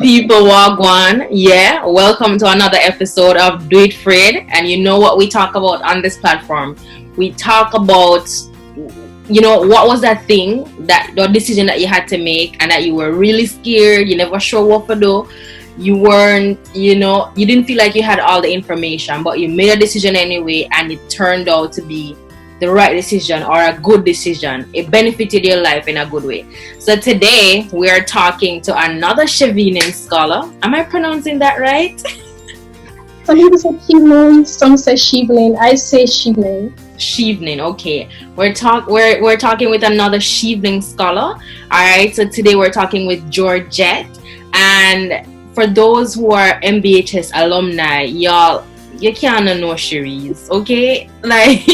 people, Wagwan. Yeah, welcome to another episode of Dweet, Fraid. And you know what we talk about on this platform? We talk about, what was that thing, the decision that you had to make and that you were really scared, you never sure what to do. You weren't, you didn't feel like you had all the information, but you made a decision anyway, and it turned out to be the right decision or a good decision. It benefited your life in a good way. So today we are talking to another Shereese scholar. Am I pronouncing that right? Some people say Shereese, some say Shereese. I say Shereese. Shereese, okay. We're talking with another Shereese scholar. Alright, so today we're talking with Georgette. And for those who are MBHS alumni, y'all, you can't know Shereese, okay? Like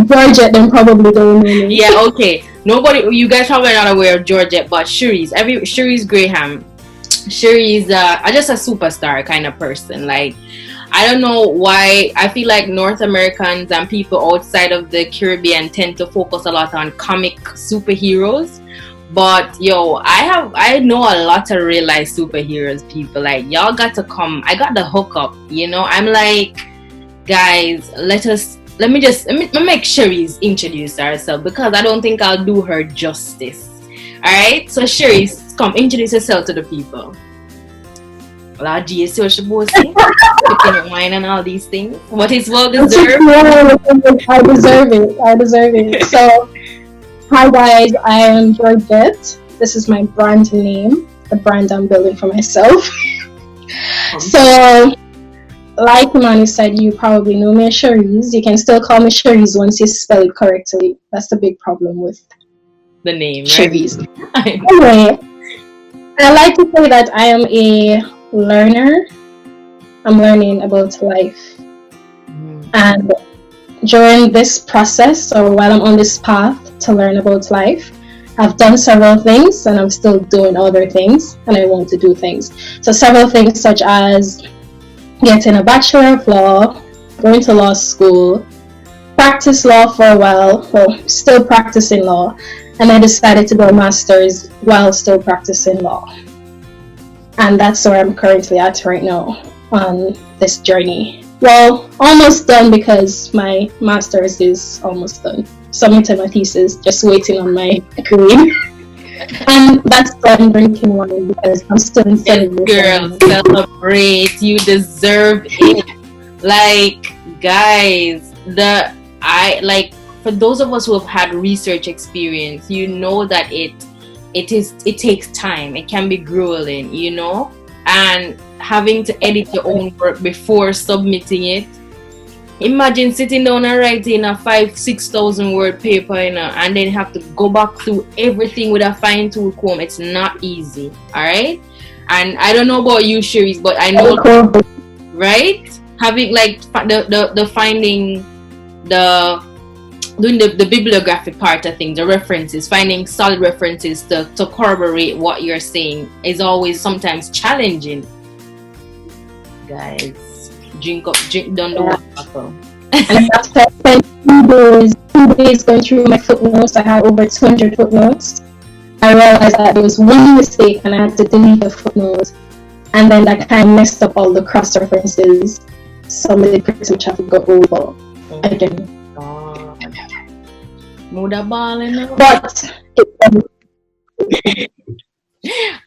Georgette, then probably don't know me. Yeah, okay. You guys probably not aware of Georgette, but Shereese Graham. Shereese, just a superstar kind of person. Like, I don't know why. I feel like North Americans and people outside of the Caribbean tend to focus a lot on comic superheroes. But I know a lot of real life superheroes people. Like, y'all got to come. I got the hookup, I'm like, guys, let me make Shereese introduce herself, because I don't think I'll do her justice. Alright, so Shereese, come introduce yourself to the people. Well, GSC was supposed to wine and all these things. What is well deserved? I deserve it. So, hi guys, I am Georgette. This is my brand name, the brand I'm building for myself. So, like Manu said, you probably know me as Shereese. You can still call me Shereese once you spell it correctly. That's the big problem with the name, Shereese. Right? Anyway, I like to say that I am a learner. I'm learning about life. And during this process, or while I'm on this path to learn about life, I've done several things, and I'm still doing other things, and I want to do things. So several things such as getting a Bachelor of Law, going to law school, practice law for a while, still practicing law, and I decided to go master's while still practicing law. And that's where I'm currently at right now on this journey. Well, almost done, because my master's is almost done. Submitted my thesis, just waiting on my grade. And that's why I'm drinking wine, because I'm still in celebration. Girl, celebrate. You deserve it. Like, guys, for those of us who have had research experience, you know that it takes time. It can be grueling, and having to edit your own work before submitting it. Imagine sitting down and writing a 5,000-6,000 word paper, and then have to go back through everything with a fine-tooth comb. It's not easy, all right? And I don't know about you, Shereese, but I know, right? Having like the finding doing the bibliographic part of things, the references, finding solid references to corroborate what you're saying is always sometimes challenging. Guys, drink, don't do what. And after I spent 2 days going through my footnotes, I had over 200 footnotes. I realized that there was one mistake and I had to delete the footnotes, and then that kind of messed up all the cross references. Some of the pretty much have to go over again. But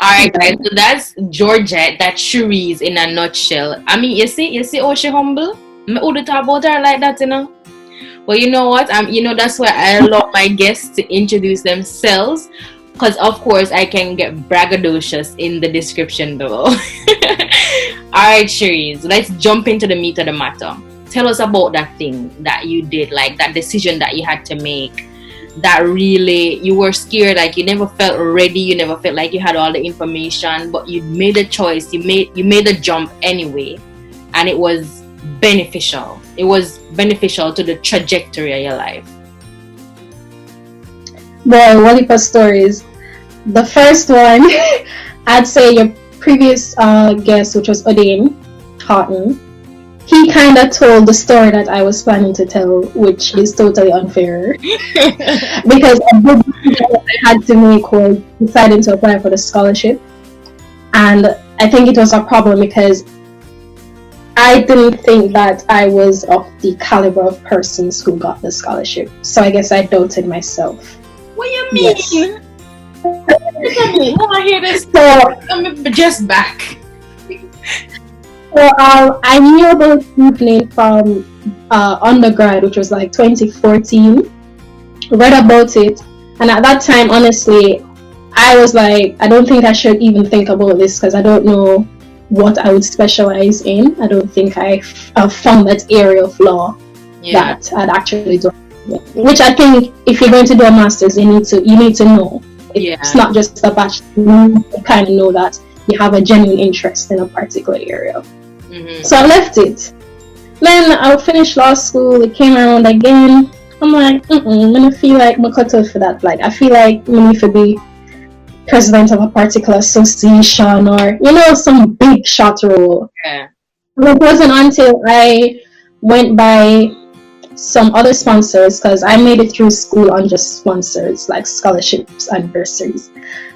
alright guys, so that's Georgette, that's Shereese in a nutshell. I mean, you see how she humble? I would talk about her like that, But you know what? That's why I love my guests to introduce themselves, because of course I can get braggadocious in the description below. Alright, Shereese, let's jump into the meat of the matter. Tell us about that thing that you did, like that decision that you had to make, that really you were scared, like you never felt ready, you never felt like you had all the information, but you made a choice, you made the jump anyway, and it was beneficial. It was beneficial to the trajectory of your life. Boy, one of the stories. The first one, I'd say your previous guest, which was Odin Houghton, he kind of told the story that I was planning to tell, which is totally unfair. Because a big decision I had to make was deciding to apply for the scholarship. And I think it was a problem because I didn't think that I was of the caliber of persons who got the scholarship. So I guess I doubted myself. What do you mean? Yes. I hear this. So I'm just back. So I knew about evening from undergrad, which was like 2014. Read about it, and at that time, honestly, I was like, I don't think I should even think about this because I don't know what I would specialize in. I don't think I've found that area of law that I'd actually do. Which I think if you're going to do a master's, you need to know. It's not just a bachelor. You kind of know that you have a genuine interest in a particular area. Mm-hmm. So I left it. Then I finished law school. It came around again. I'm like, I'm gonna feel like I'm cut out for that. Like I feel like I need to be president of a particular association or some big shot role. Yeah. It wasn't until I went by some other sponsors, because I made it through school on just sponsors like scholarships and bursaries.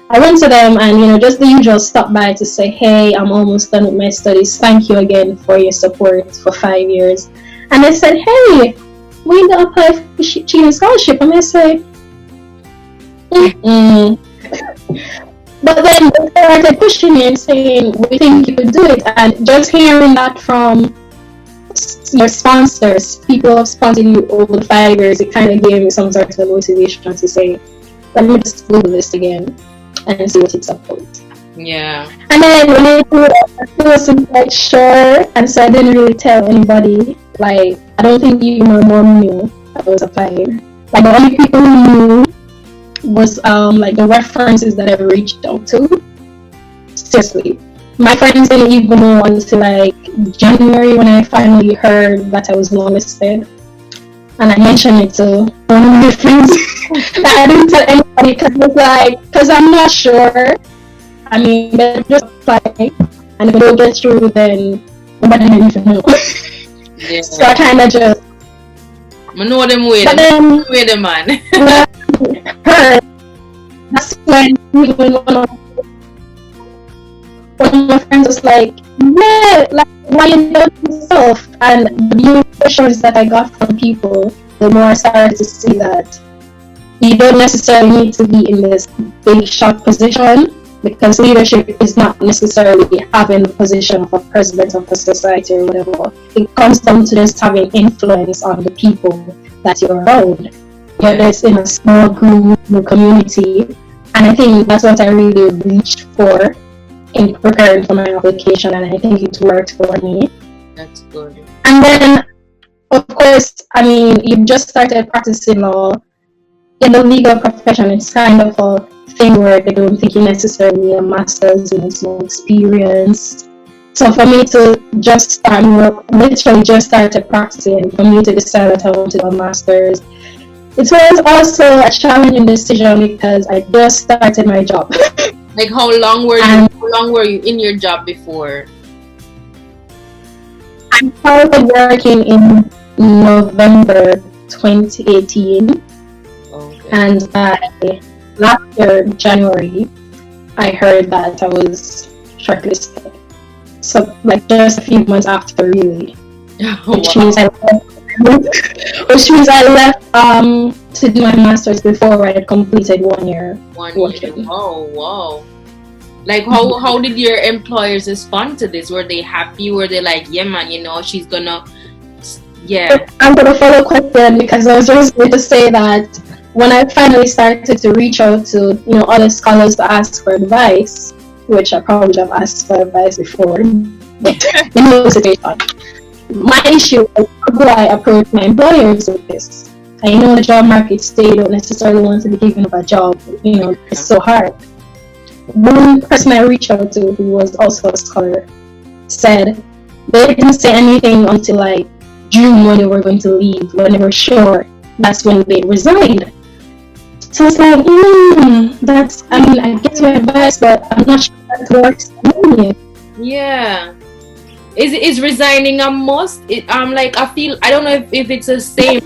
I went to them and just the usual stop by to say, hey, I'm almost done with my studies. Thank you again for your support for 5 years. And they said, hey, we need to apply for cheating scholarship. And I say, But then they started pushing me and saying, we think you could do it. And just hearing that from your sponsors, people who have sponsored you over the 5 years, it kind of gave me some sort of motivation to say, let me just Google this again and see what it's about. Yeah. And then when I wasn't quite sure, and so I didn't really tell anybody. Like, I don't think even my mom knew I was applying. Like, the only people who knew was like the references that I reached out to. Seriously. My friends didn't even know until like January when I finally heard that I was longlisted. And I mentioned it to one of my friends. I didn't tell anybody because I'm not sure. I mean, they just apply, and if they don't get through, then nobody will even know. Yeah. So I kind of just. I know them way. Wait a man. That's when one of my friends was like, yeah, like, why you do it yourself? And the impressions that I got from people, the more I started to see that you don't necessarily need to be in this big shot position, because leadership is not necessarily having the position of a president of a society or whatever. It comes down to just having influence on the people that you're around, whether it's in a small group, in a community. And I think that's what I really reached for in preparing for my application, and I think it worked for me. That's good. And then, of course, I mean, you've just started practicing law. In the legal profession, it's kind of a thing where they don't think you necessarily need a master's, no experience. So for me to just start, literally just started practicing, for me to decide that I wanted a master's, it was also a challenging decision because I just started my job. Like how long were you in your job before? I started working in November 2018. Okay. And last year, January, I heard that I was shortlisted. So like just a few months after, really. Which means I left to do my master's before I had completed 1 year. 1 year. Oh wow! Like how did your employers respond to this? Were they happy? Were they like, yeah, man, she's gonna, yeah? I'm gonna follow question because I was just going to say that when I finally started to reach out to other scholars to ask for advice, which I probably have asked for advice before, but the situation. My issue is, how do I approach my employers with this? I know the job market today, don't necessarily want to be given up a job. It's so hard. One person I reached out to, who was also a scholar, said they didn't say anything until like June when they were going to leave. When they were sure, that's when they resigned. So it's like, I get your advice, but I'm not sure that works for me. Yeah. Is resigning a must? I feel, I don't know if it's the same.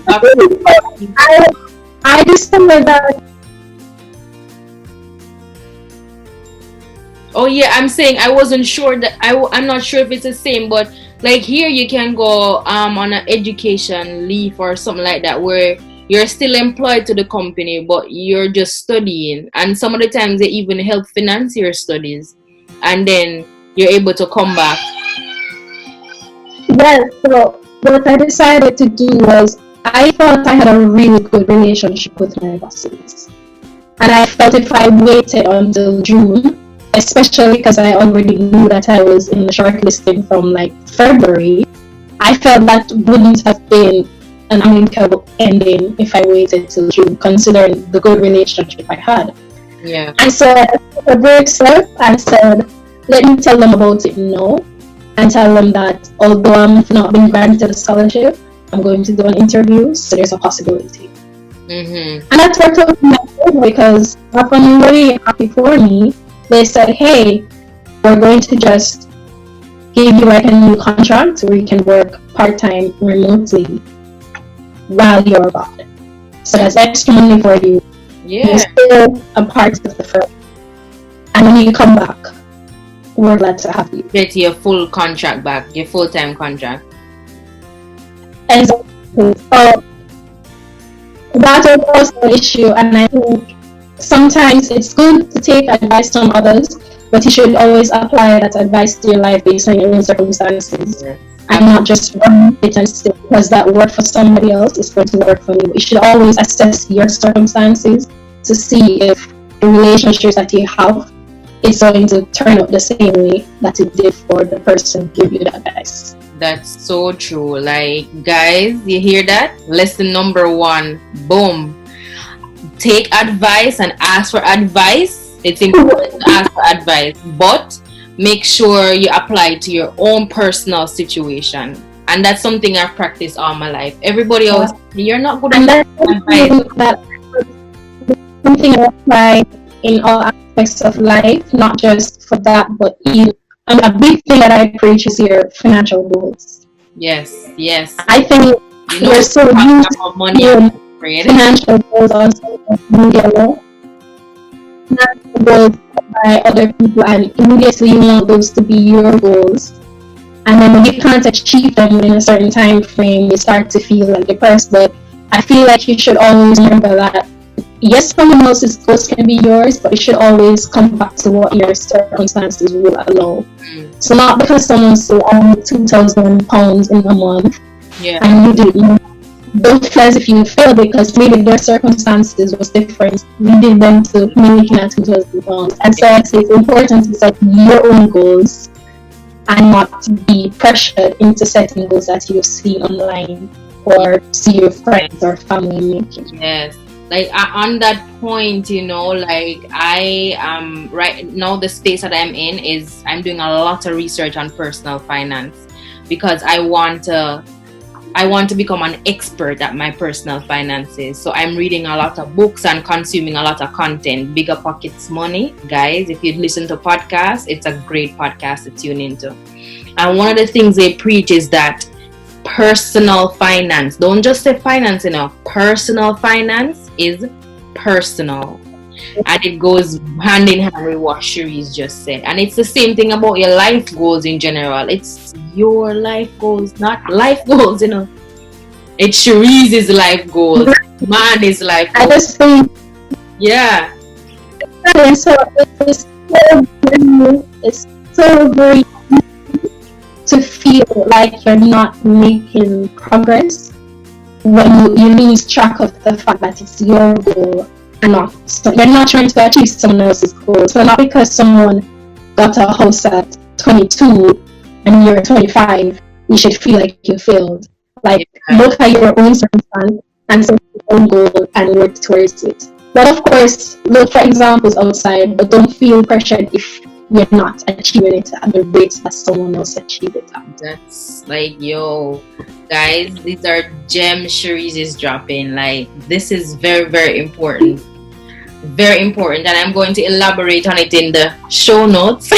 I discovered that. Oh yeah, I'm saying I wasn't sure that I'm not sure if it's the same, but like here you can go on an education leave or something like that where you're still employed to the company but you're just studying, and some of the times they even help finance your studies, and then you're able to come back. Yes, so what I decided to do was I thought I had a really good relationship with my bosses. And I felt if I waited until June, especially because I already knew that I was in the shortlisting from like February, I felt that wouldn't have been an amicable ending if I waited till June, considering the good relationship I had. Yeah. And so I took a break step and said, let me tell them about it now, and tell them that although I'm not being granted a scholarship, I'm going to do an interview, so there's a possibility. Mm-hmm. And that's worked out in my favor because my family really happy for me. They said, hey, we're going to just give you like a new contract where you can work part-time remotely while you're abroad. So that's extra money for you. Yeah. You're still a part of the firm. And when you come back, we're glad to have you. Get your full contract back, your full-time contract. Exactly. So that was also an issue, and I think sometimes it's good to take advice from others, but you should always apply that advice to your life based on your own circumstances. Yes. And not just run it and say because that worked for somebody else is going to work for me. You should always assess your circumstances to see if the relationships that you have is going to turn out the same way that it did for the person who gave you the advice. That's so true. Like, guys, you hear that? Lesson number 1. Boom. Take advice and ask for advice. It's important to ask for advice, but make sure you apply it to your own personal situation. And that's something I've practiced all my life. Everybody always, you're not good at advice. That's something I apply in all aspects of life, not just for that, but a big thing that I preach is your financial goals. Yes, yes. I think you're so used to money financial goals on social media, financial goals by other people, and immediately you want those to be your goals. And then when you can't achieve them within a certain time frame, you start to feel like depressed. But I feel like you should always remember that yes, someone else's goals can be yours, but you should always come back to what your circumstances will allow. So not because someone said, I need £2,000 in a month, and you didn't, don't feel as if you failed because maybe their circumstances was different, leading them to making that £2,000. And so I say it's important to set your own goals and not be pressured into setting goals that you see online or see your friends or family making. Yes. Like on that point, like I am right now, the space that I'm in is I'm doing a lot of research on personal finance because I want to become an expert at my personal finances. So I'm reading a lot of books and consuming a lot of content. Bigger Pockets Money, guys. If you listen to podcasts, it's a great podcast to tune into. And one of the things they preach is that personal finance, don't just say finance enough, personal finance is personal, and it goes hand in hand with what Shereese just said. And it's the same thing about your life goals in general. It's your life goals, not life goals, it's Shereese's life goals, man's life goals. I just think, yeah, so it's so very to feel like you're not making progress when you lose track of the fact that it's your goal and you're not trying to achieve someone else's goal. So not because someone got a house at 22 and you're 25, you should feel like you failed. Like, look at your own circumstance and set your own goal and work towards it. But of course, look for examples outside, but don't feel pressured if you're not achieving it at the rate that someone else achieved it at. That's like, yo, guys, these are gems Shereese is dropping. Like, this is very, very important. Very important. And I'm going to elaborate on it in the show notes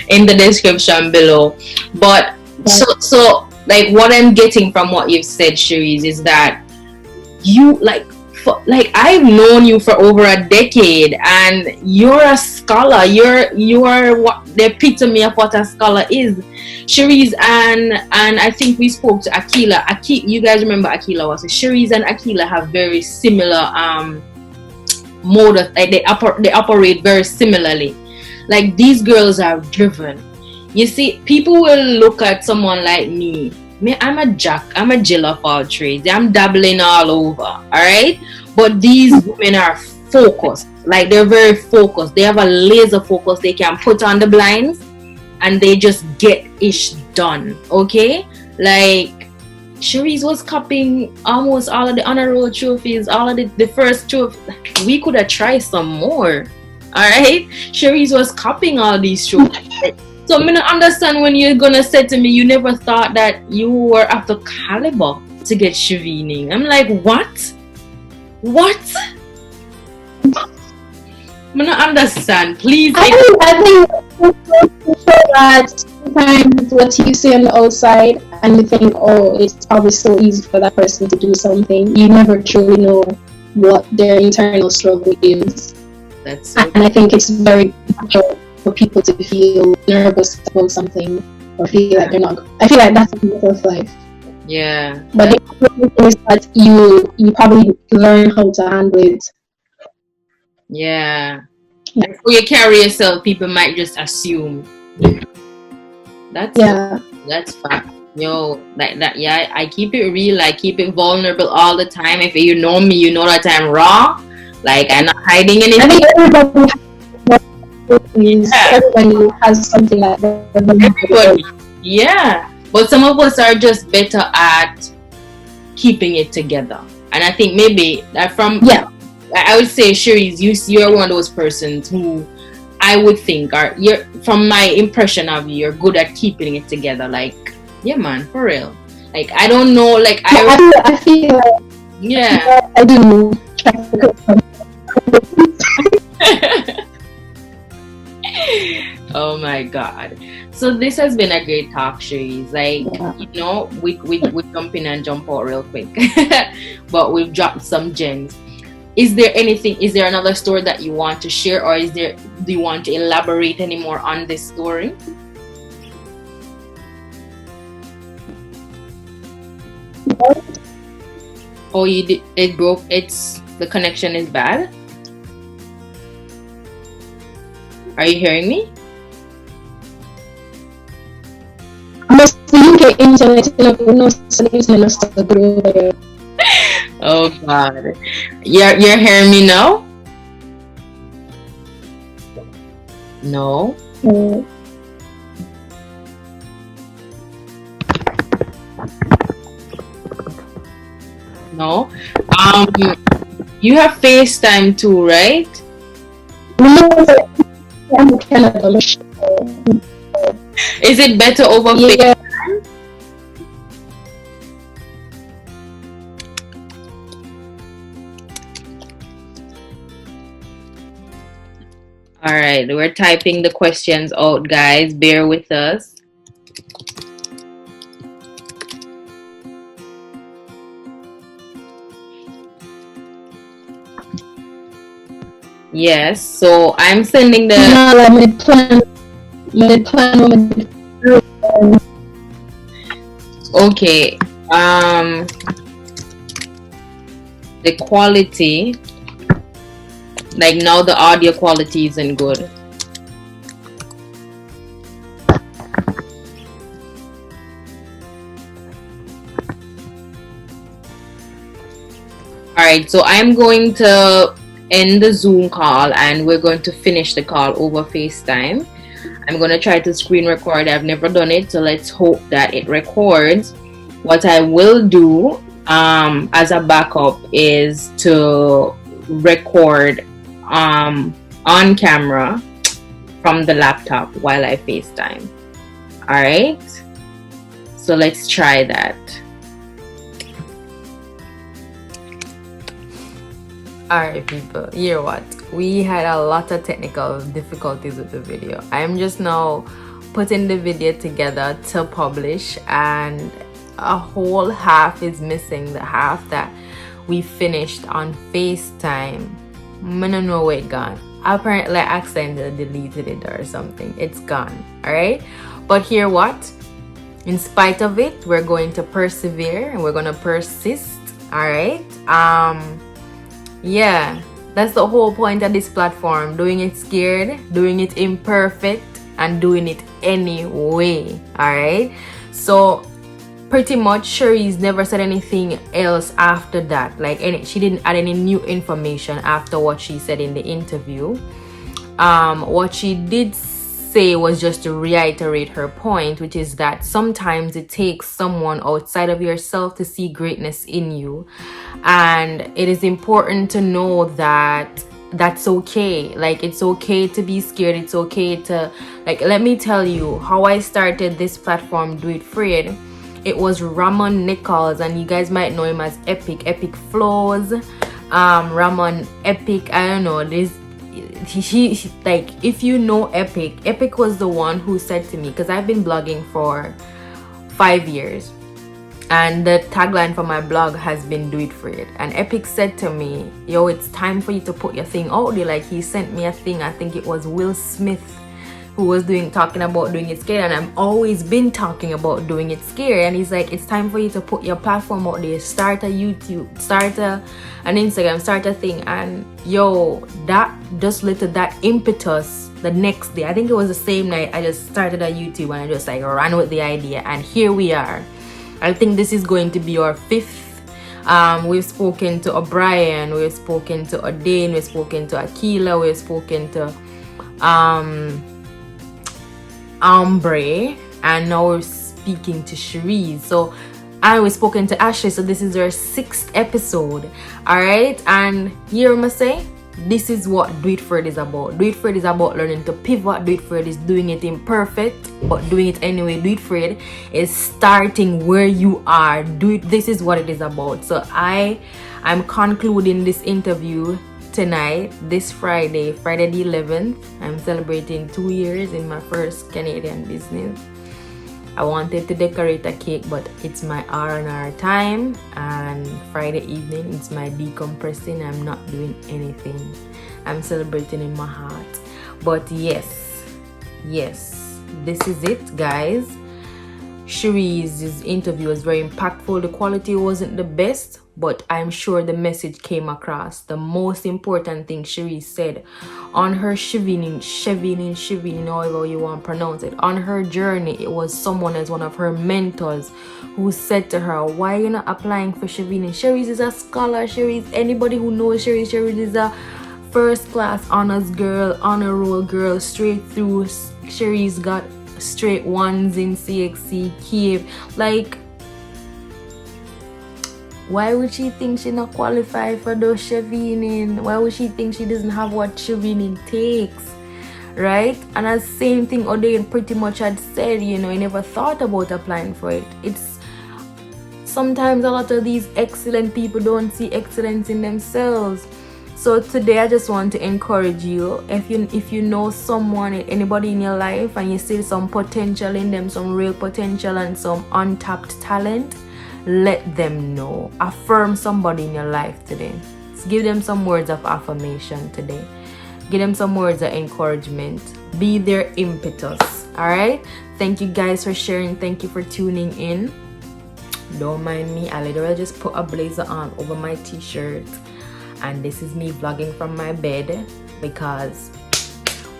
in the description below. But so like what I'm getting from what you've said, Shereese, is that you like like I've known you for over a decade, and you're a scholar. You are what the epitome of what a scholar is, Shereese. And I think we spoke to Akila. You guys remember Akila was Shereese and Akila have very similar mode of, like they operate very similarly. Like these girls are driven. You see, people will look at someone like me. I'm a jill of all trades. I'm dabbling all over, alright? But these women are focused. Like they're very focused. They have a laser focus. They can put on the blinds and they just get ish done. Okay? Like Shereese was copying almost all of the honor roll trophies, all of the first trophies. We could have tried some more. Alright? Shereese was copying all these trophies. So I'm gonna understand when you're gonna say to me you never thought that you were up to caliber to get Shiveening. I'm like, what? I'm gonna understand, please. I think that sometimes what you see on the outside and you think, oh, it's probably so easy for that person to do something. You never truly know what their internal struggle is. That's so and I think it's very natural for people to feel nervous about something or feel like they're not. I feel like that's a part of life. Yeah. But the important thing is that you probably learn how to handle it. Yeah. Before you carry yourself, people might just assume. That's fact. Yo, like that. Yeah, I keep it real. I keep it vulnerable all the time. If you know me, you know that I'm raw. Like I'm not hiding anything. I think everybody has something like that. Everybody. Yeah. But some of us are just better at keeping it together. And I think maybe that I would say, Shereese, you're one of those persons who I would think from my impression of you, you're good at keeping it together. Like, yeah, man, for real. Like, I don't know, like, I feel like, yeah, I do. Oh my God. So this has been a great talk, Shereese. Like, you know, we jump in and jump out real quick. But we've dropped some gems. Is there another story that you want to share, or do you want to elaborate any more on this story? Oh, it broke. The connection is bad. Are you hearing me? Oh God. You're hearing me now? No. No. You have FaceTime too, right? Is it better over FaceTime? All right, we're typing the questions out, guys. Bear with us. Yes, so I'm sending the. Okay. The quality. Like now the audio quality isn't good. Alright, so I'm going to end the Zoom call and we're going to finish the call over FaceTime. I'm going to try to screen record. I've never done it, so let's hope that it records. What I will do as a backup is to record on camera from the laptop while I FaceTime. Alright, so let's try that. Alright people, you know what? We had a lot of technical difficulties with the video. I'm just now putting the video together to publish, and a whole half is missing, the half that we finished on FaceTime. I don't know where it gone. Apparently I accidentally deleted it or something. It's gone. Alright? But hear what? In spite of it, we're going to persevere and we're gonna persist. Alright? Yeah. That's the whole point of this platform. Doing it scared, doing it imperfect, and doing it anyway. Alright? So pretty much Shereese never said anything else after that. Like she didn't add any new information after what she said in the interview. What she did say was just to reiterate her point, which is that sometimes it takes someone outside of yourself to see greatness in you, and it is important to know that that's okay. Like, it's okay to be scared. It's okay to, like, let me tell you how I started this platform, Dweet Fraid. It was Ramon Nichols, and you guys might know him as Epic Flows. Ramon Epic, I don't know, this he like, if you know Epic was the one who said to me, because I've been blogging for 5 years and the tagline for my blog has been Do It Fraid, and Epic said to me, yo, it's time for you to put your thing out there. Like, he sent me a thing, I think it was Will Smith who was talking about doing it scared, and I've always been talking about doing it scared, and he's like, it's time for you to put your platform out there, start a YouTube, start an Instagram, start a thing. And yo, that just led to that impetus the next day. I think it was the same night I just started a YouTube, and I just like ran with the idea, and here we are. I think this is going to be our 5th. We've spoken to O'Brien, we've spoken to Odane, we've spoken to Akila, we've spoken to Ambre, and now we're speaking to Shereese. So, and we've spoken to Ashley. So this is our 6th episode. Alright, and here I must say, this is what Do It Fraid is about. Do It Fraid is about learning to pivot. Do It Fraid is doing it imperfect, but doing it anyway. Do It Fraid is starting where you are. This is what it is about. So I'm concluding this interview tonight, this Friday the 11th. I'm celebrating 2 years in my first Canadian business. I wanted to decorate a cake, but it's my R&R time, and Friday evening it's my decompressing. I'm not doing anything. I'm celebrating in my heart. But yes, this is it, guys. Shereese's interview was very impactful. The quality wasn't the best, but I'm sure the message came across. The most important thing Shereese said on her Shevinin, however you want to pronounce it, on her journey, it was someone as one of her mentors who said to her, why are you not applying for Shevinin? Shereese is a scholar. Shereese, anybody who knows Shereese is a first class honors girl, honor roll girl, straight through. Shereese got straight ones in CXC, Kiev. Like, why would she think she not qualified for those Shevinin? Why would she think she doesn't have what Shevinin takes? Right? And the same thing Odane pretty much had said, you know, he never thought about applying for it. It's sometimes a lot of these excellent people don't see excellence in themselves. So today I just want to encourage you, if you know someone, anybody in your life, and you see some potential in them, some real potential and some untapped talent, let them know. Affirm somebody in your life today. Give them some words of affirmation today. Give them some words of encouragement. Be their impetus. Alright? Thank you guys for sharing. Thank you for tuning in. Don't mind me. I literally just put a blazer on over my t-shirt, and this is me vlogging from my bed because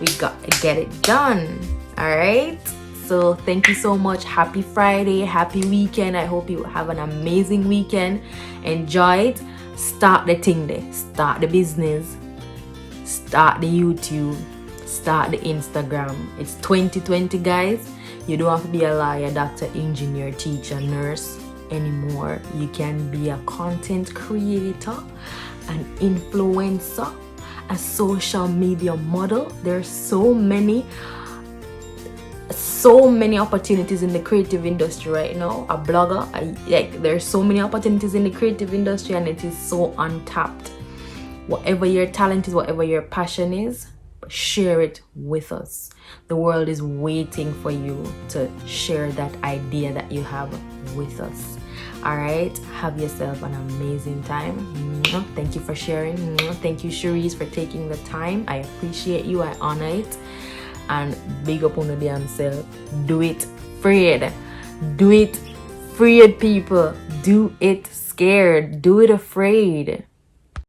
we got to get it done. Alright? So thank you so much. Happy Friday, happy weekend. I hope you have an amazing weekend. Enjoy it. Start the thing there. Start the business. Start the YouTube. Start the Instagram. It's 2020, guys. You don't have to be a lawyer, doctor, engineer, teacher, nurse anymore. You can be a content creator, an influencer, a social media model. There's so many opportunities in the creative industry right now. A blogger, there's so many opportunities in the creative industry, and it is so untapped. Whatever your talent is, whatever your passion is, share it with us. The world is waiting for you to share that idea that you have with us. All right, have yourself an amazing time. Thank you for sharing. Thank you, Shereese, for taking the time. I appreciate you. I honor it. And big up on the damn self. Do it, Fraid. Do it, Fraid, people. Do it scared. Do it afraid.